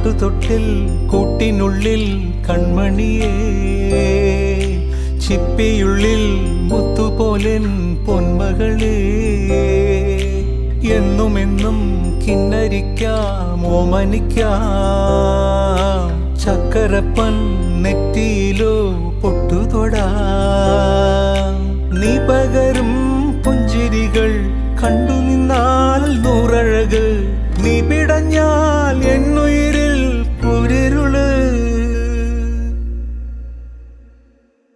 പാട്ടുതൊട്ടിൽ കൂട്ടിനുള്ളിൽ കൺമണിയേ, ചിപ്പിയുള്ളിൽ മുത്തുപോലെൻ പൊന്മകളേ. എന്നുമെന്നും കിന്നരിക്കാം ഓമനിക്കാം, ചക്കരപ്പൻ നെറ്റിയിലോ പൊട്ടുതൊടാം. നീ പകരും പുഞ്ചിരികൾ കണ്ടു നിന്നാൽ നൂറഴക്, നീ പിടഞ്ഞാൽ എന്നുയിരിൽ കുരിരുള്.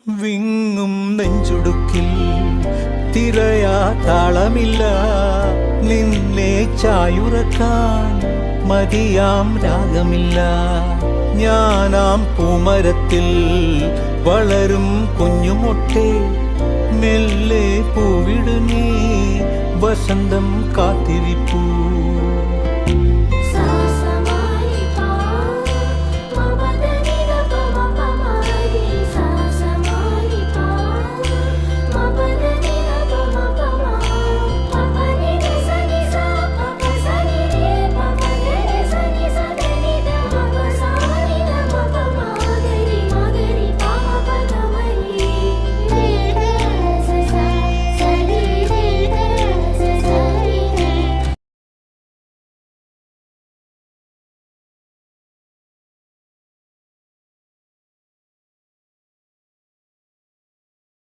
വിങ്ങും നെഞ്ചുടുക്കിൽ തിരയാ താളമില്ല, നിന്നെ ചായുറക്കാൻ മതിയാം രാഗമില്ല. ഞാനാം പൂമരത്തിൽ വളരും കുഞ്ഞുമൊട്ടെ, മെല്ലെ പൂവിടു നീ വസന്തം കാത്തിരി.